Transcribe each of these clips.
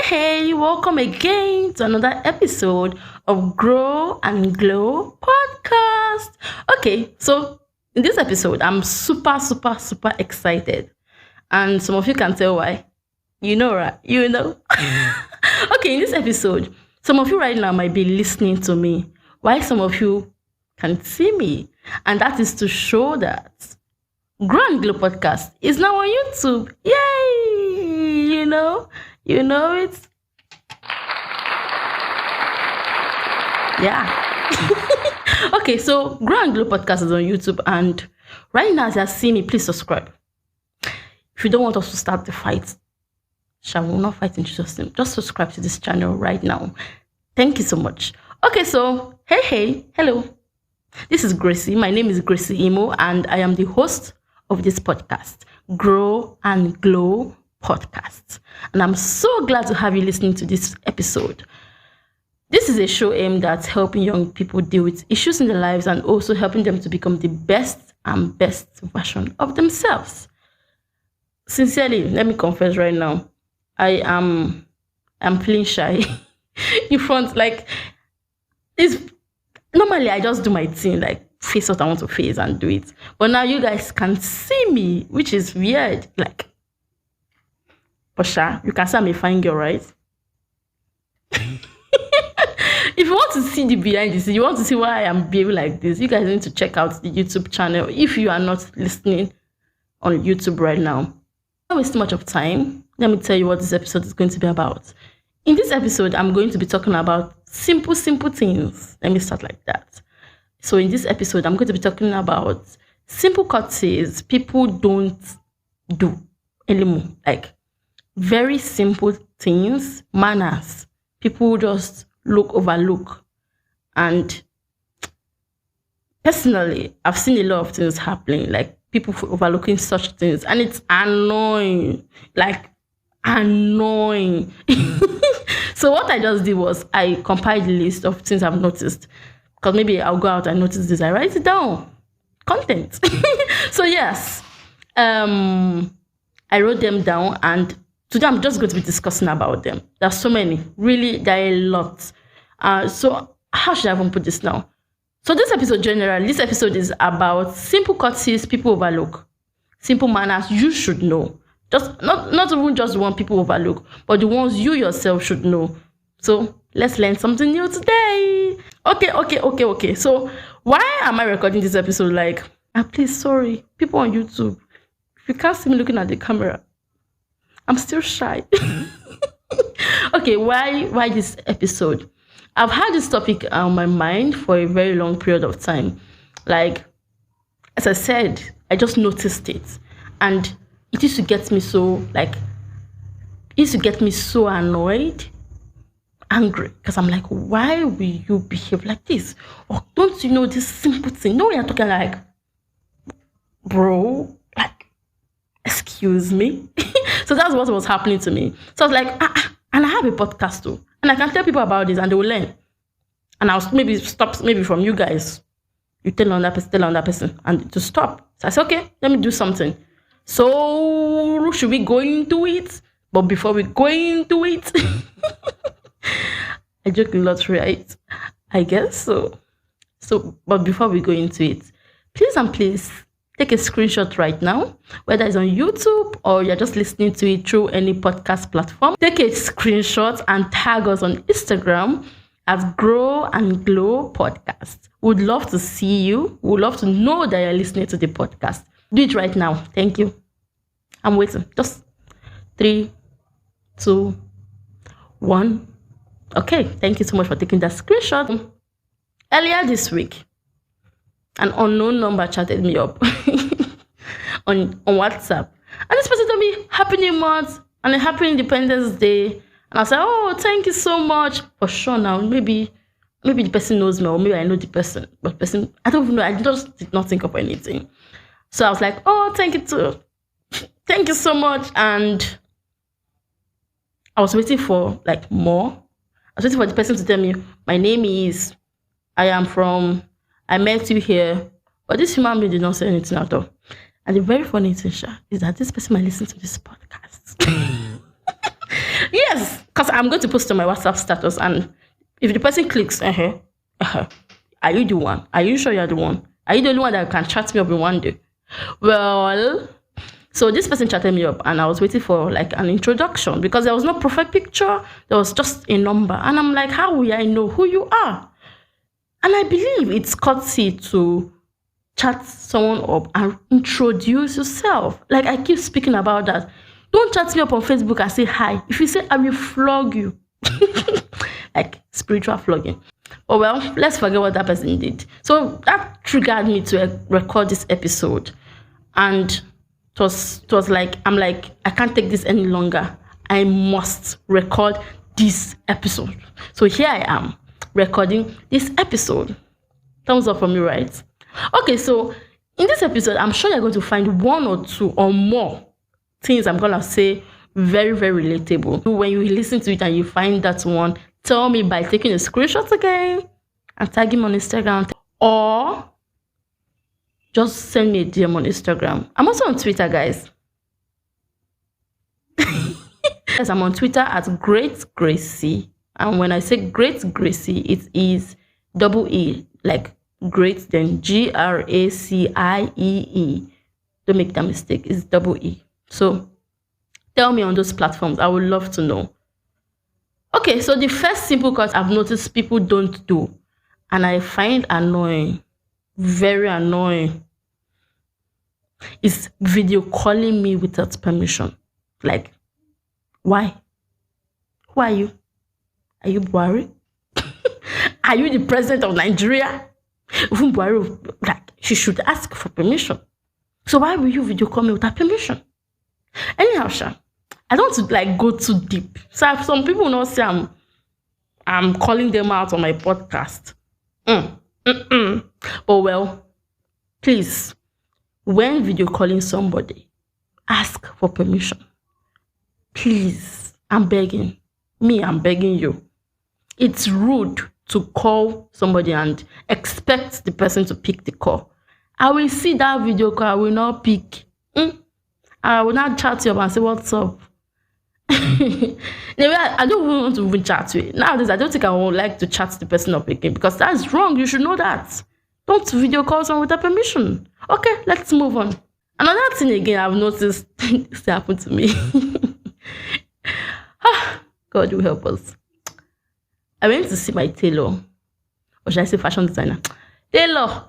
Hey, welcome again to another episode of Grow and Glow Podcast. Okay, so in this episode, I'm super excited. And some of you can tell why. You know, right? You know. Okay, in this episode, some of you right now might be listening to me, while some of you can see me. And that is to show that Grow and Glow Podcast is now on YouTube. Yay! You know it. Yeah. Okay, so Grow and Glow Podcast is on YouTube, and right now as you see me, please subscribe. If you don't want us to start the fight, shall we not fight in Jesus' name? Just subscribe to this channel right now. Thank you so much. Okay, so hey, hello. This is Gracie. My name is Gracie Imo, and I am the host of this podcast, Grow and Glow Podcast. And I'm so glad to have you listening to this episode. This is a show aimed at helping young people deal with issues in their lives and also helping them to become the best version of themselves. Sincerely, let me confess right now, I'm feeling shy in front. Like, normally I just do my thing, like face what I want to face and do it. But now you guys can see me, which is weird. Like, Pasha, you can say I'm a fine girl, right? If you want to see the behind the scenes, you want to see why I am behaving like this, you guys need to check out the YouTube channel if you are not listening on YouTube right now. Not waste too much of time. Let me tell you what this episode is going to be about. In this episode, I'm going to be talking about simple things. Let me start like that. So in this episode, I'm going to be talking about simple courtesies people don't do anymore. Like very simple things, manners. People just overlook. And personally, I've seen a lot of things happening, like people overlooking such things, and it's annoying. Like, annoying. So what I just did was I compiled a list of things I've noticed, because maybe I'll go out and notice this. I write it down. Content. So yes, I wrote them down, and today I'm just going to be discussing about them. There's so many. Really, there are a lot. So how should I even put this now? So this episode is about simple courtesies people overlook. Simple manners you should know. Just not even just the one people overlook, but the ones you yourself should know. So let's learn something new today. Okay. So why am I recording this episode? Like, please, sorry, people on YouTube, if you can't see me looking at the camera, I'm still shy. Okay, why this episode? I've had this topic on my mind for a very long period of time. Like, as I said, I just noticed it, and it used to get me so annoyed, angry, because I'm like, why will you behave like this? Or don't you know this simple thing? No, you're talking like, bro, like, excuse me. So that's what was happening to me. So I was like, and I have a podcast too, and I can tell people about this and they will learn. And I'll maybe stop, maybe from you guys, you tell on that person and to stop. So I said, okay, let me do something. So should we go into it? But before we go into it, I joke a lot, right? I guess so. But before we go into it, please take a screenshot right now, whether it's on YouTube or you're just listening to it through any podcast platform. Take a screenshot and tag us on Instagram at Grow and Glow Podcast. We'd love to see you. We'd love to know that you're listening to the podcast. Do it right now. Thank you. I'm waiting. Just 3, 2, 1. Okay. Thank you so much for taking that screenshot. Earlier this week, an unknown number chatted me up on WhatsApp. And this person told me, Happy New Month and a Happy Independence Day. And I said, oh, thank you so much. For sure now, maybe the person knows me, or maybe I know the person. But I don't even know. I just did not think of anything. So I was like, oh, thank you too. Thank you so much. And I was waiting for like more. I was waiting for the person to tell me, my name is, I met you here. But this human being did not say anything at all. And the very funny thing, Sha, is that this person might listen to this podcast. Yes, Because I'm going to post on my WhatsApp status, and if the person clicks, are you the one? Are you sure you're the one? Are you the only one that can chat me up in one day? Well, so this person chatted me up, and I was waiting for like an introduction because there was no profile picture. There was just a number. And I'm like, how will I know who you are? And I believe it's courtesy to chat someone up and introduce yourself. Like I keep speaking about that. Don't chat me up on Facebook and say hi. If you say, I will flog you. Like spiritual flogging. Oh well, let's forget what that person did. So that triggered me to record this episode. And it was like, I'm like, I can't take this any longer. I must record this episode. So here I am, recording this episode. Thumbs up for me, right? Okay, so in this episode, I'm sure you're going to find one or two or more things I'm gonna say very, very relatable. When you listen to it and you find that one, tell me by taking a screenshot again and tag him on Instagram, or just send me a DM on Instagram. I'm also on Twitter, guys. Yes, I'm on Twitter at Great Gracie. And when I say Great Gracie, it is double E, like great, then GRACIEE. Don't make that mistake. It's double E. So tell me on those platforms. I would love to know. Okay, so the first simple cut I've noticed people don't do, and I find annoying, very annoying, is video calling me without permission. Like, why? Who are you? Are you Buhari? Are you the president of Nigeria? Even Buhari, like, she should ask for permission. So why will you video call me without permission? Anyhow, Sha, I don't want to like go too deep. So some people know say I'm calling them out on my podcast. But well, please, when video calling somebody, ask for permission. Please, I'm begging. I'm begging you. It's rude to call somebody and expect the person to pick the call. I will see that video call, I will not pick. I will not chat you up and say, what's up? Anyway, I don't even want to even chat to you. Nowadays, I don't think I would like to chat the person up again because that's wrong. You should know that. Don't video call someone without permission. Okay, let's move on. Another thing again I've noticed this happened to me. God will help us. I went to see my tailor. Or should I say fashion designer? Tailor.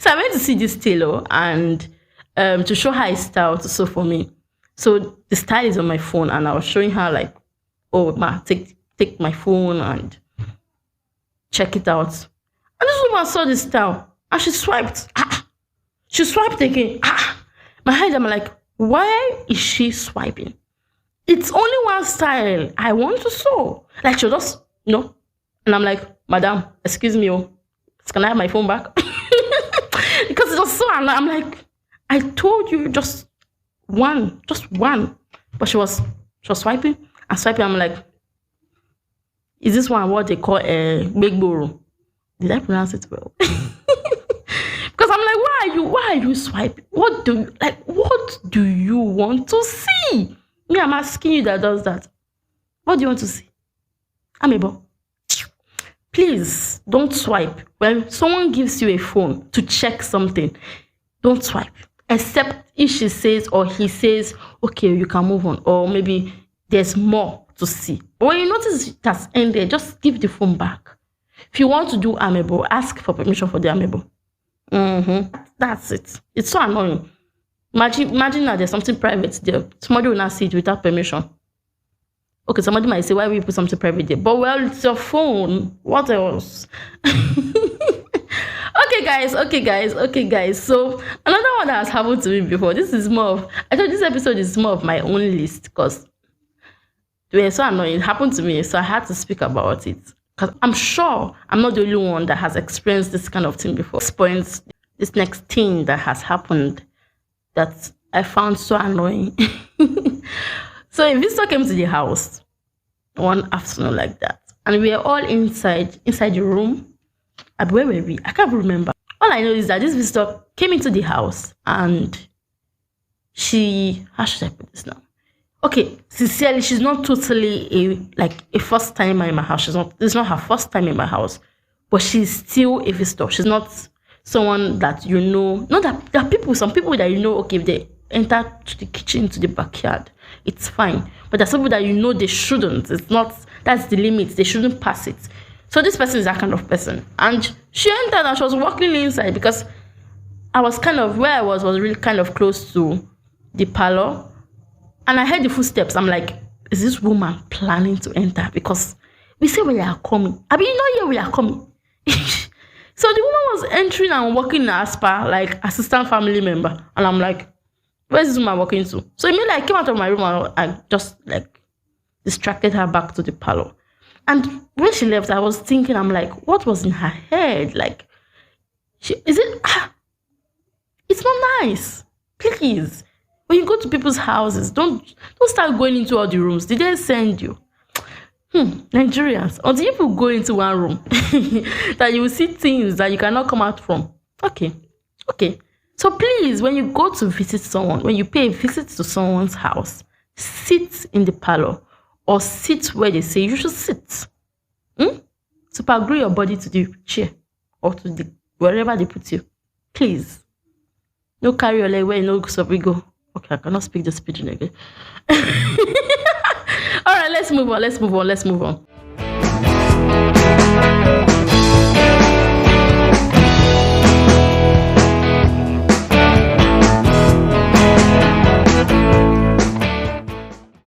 So I went to see this tailor and to show her a style to sew for me. So the style is on my phone, and I was showing her like, oh, ma, take my phone and check it out. And this woman saw this style and she swiped. She swiped again. My head, I'm like, why is she swiping? It's only one style I want to sew. Like she just, no. And I'm like, madam, excuse me, can I have my phone back? Because it was so annoying. I'm like, I told you just one. But she was swiping and swiping. I'm like, is this one what they call a big borrow? Did I pronounce it well? Because I'm like, why are you swiping? What do you want to see? Me, I'm asking you that does that. What do you want to see? Amebo. Please don't swipe. When someone gives you a phone to check something, don't swipe. Except if she says or he says, okay, you can move on. Or maybe there's more to see. But when you notice it has ended, just give the phone back. If you want to do amebo, ask for permission for the amebo. That's it. It's so annoying. Imagine that there's something private there. Somebody will not see it without permission. Okay, somebody might say, why will you put something private there? But well, it's your phone. What else? Okay, guys. So another one that has happened to me before. This is more of, I thought this episode is more of my own list because they were so annoying. It happened to me, so I had to speak about it. Because I'm sure I'm not the only one that has experienced this kind of thing before. This next thing that has happened that I found so annoying. So a visitor came to the house one afternoon like that. And we were all inside the room. Where were we? I can't remember. All I know is that this visitor came into the house and how should I put this now? okay, sincerely, she's not totally a first timer in my house. It's not her first time in my house, but she's still a visitor. She's not someone that you know. Not that there are some people that you know, okay, if they enter to the kitchen, to the backyard, it's fine. But there's some people that you know they shouldn't. It's not, that's the limit. They shouldn't pass it. So this person is that kind of person. And she entered and she was walking inside because I was kind of, where I was really kind of close to the parlor. And I heard the footsteps. I'm like, is this woman planning to enter? Because we say we are coming. I mean, you know, here we are coming. So the woman was entering and walking as per like assistant family member. And I'm like, where's this woman walking to? So immediately I came out of my room and I just like distracted her back to the parlor. And when she left, I was thinking, I'm like, what was in her head? Like, it's not nice. Please. When you go to people's houses, don't start going into all the rooms. Did they send you? Nigerians, until you go into one room, that you will see things that you cannot come out from. Okay. So please, when you go to visit someone, when you pay a visit to someone's house, sit in the parlor or sit where they say you should sit. Super glue your body to the chair or to the wherever they put you. Please. No carry your leg where you know so we go. Okay, I cannot speak this pigeon again. All right, let's move on.